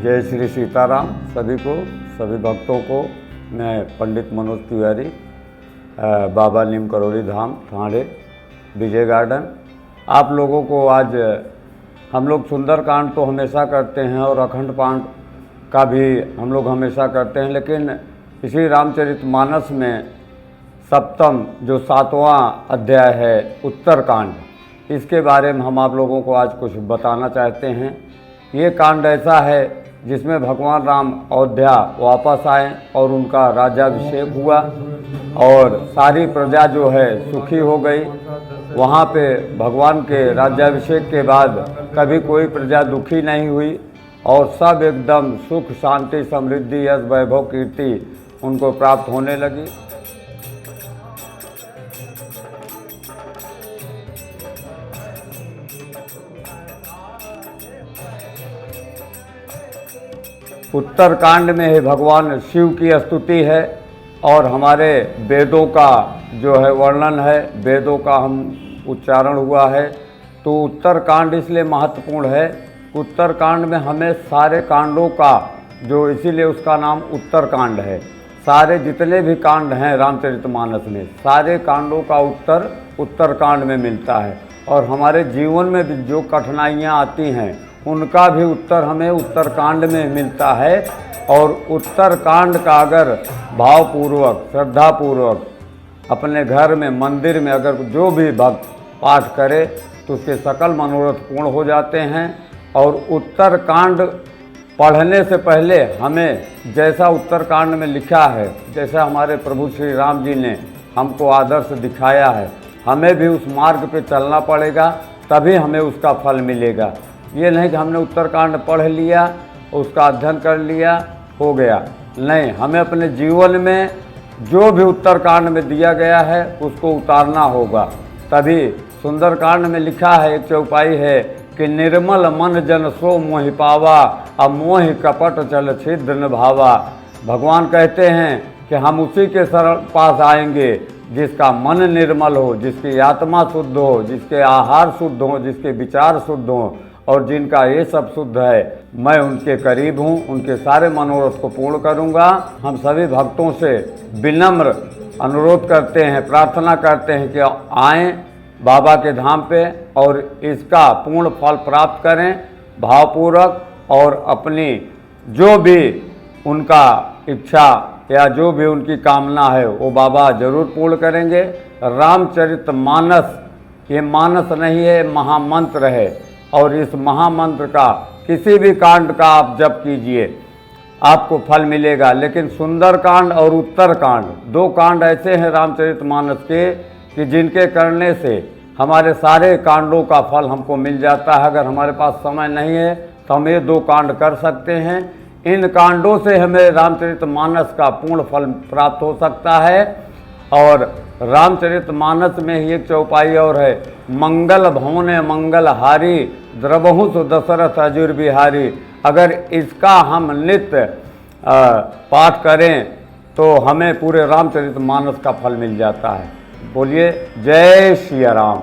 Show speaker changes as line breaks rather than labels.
जय श्री सीताराम सभी को, सभी भक्तों को। मैं पंडित मनोज तिवारी, बाबा नीम करोड़ी धाम, ठाणे, विजय गार्डन। आप लोगों को आज हम लोग सुंदरकांड तो हमेशा करते हैं और अखंड पाठ का भी हम लोग हमेशा करते हैं, लेकिन इसी रामचरितमानस में सप्तम जो 7वां अध्याय है उत्तरकांड, इसके बारे में हम आप लोगों को आज कुछ बताना चाहते हैं। ये कांड ऐसा है जिसमें भगवान राम अयोध्या वापस आए और उनका राज्याभिषेक हुआ और सारी प्रजा जो है सुखी हो गई। वहाँ पे भगवान के राज्याभिषेक के बाद कभी कोई प्रजा दुखी नहीं हुई और सब एकदम सुख शांति समृद्धि यश वैभव कीर्ति उनको प्राप्त होने लगी। उत्तरकांड में ही भगवान शिव की स्तुति है और हमारे वेदों का जो है वर्णन है, वेदों का हम उच्चारण हुआ है। तो उत्तरकांड इसलिए महत्वपूर्ण है। उत्तरकांड में हमें सारे कांडों का जो, इसीलिए उसका नाम उत्तरकांड है। सारे जितने भी कांड हैं रामचरितमानस में, सारे कांडों का उत्तर उत्तरकांड में मिलता है और हमारे जीवन में भी जो कठिनाइयाँ आती हैं उनका भी उत्तर हमें उत्तरकांड में मिलता है। और उत्तरकांड का अगर भावपूर्वक श्रद्धापूर्वक अपने घर में मंदिर में अगर जो भी भक्त पाठ करे तो उसके सकल मनोरथ पूर्ण हो जाते हैं। और उत्तरकांड पढ़ने से पहले हमें जैसा उत्तरकांड में लिखा है, जैसा हमारे प्रभु श्री राम जी ने हमको आदर्श दिखाया है, हमें भी उस मार्ग पे चलना पड़ेगा, तभी हमें उसका फल मिलेगा। ये नहीं कि हमने उत्तरकांड पढ़ लिया, उसका अध्ययन कर लिया, हो गया। नहीं, हमें अपने जीवन में जो भी उत्तरकांड में दिया गया है उसको उतारना होगा। तभी सुंदरकांड में लिखा है, एक चौपाई है कि निर्मल मन जन सो मोहि पावा, अब मोहि कपट चल छिद्र न भावा। भगवान कहते हैं कि हम उसी के पास आएंगे जिसका मन निर्मल हो, जिसकी आत्मा शुद्ध हो, जिसके आहार शुद्ध हो, जिसके विचार शुद्ध हो और जिनका ये सब शुद्ध है। मैं उनके करीब हूँ, उनके सारे मनोरथ को पूर्ण करूँगा। हम सभी भक्तों से विनम्र अनुरोध करते हैं, प्रार्थना करते हैं कि आएँ बाबा के धाम पे और इसका पूर्ण फल प्राप्त करें भावपूर्वक, और अपनी जो भी उनका इच्छा या जो भी उनकी कामना है वो बाबा जरूर पूर्ण करेंगे। रामचरितमानस ये मानस नहीं है, महामंत्र है और इस महामंत्र का किसी भी कांड का आप जप कीजिए आपको फल मिलेगा। लेकिन सुंदरकांड और उत्तरकांड दो कांड ऐसे हैं रामचरितमानस के कि जिनके करने से हमारे सारे कांडों का फल हमको मिल जाता है। अगर हमारे पास समय नहीं है तो हम ये दो कांड कर सकते हैं। इन कांडों से हमें रामचरितमानस का पूर्ण फल प्राप्त हो सकता है। और रामचरितमानस में ही एक चौपाई और है, मंगल भवने मंगल हारी, द्रवहु सु दशरथ अजुर बिहारी। अगर इसका हम नित्य पाठ करें तो हमें पूरे रामचरितमानस का फल मिल जाता है। बोलिए जय श्री राम।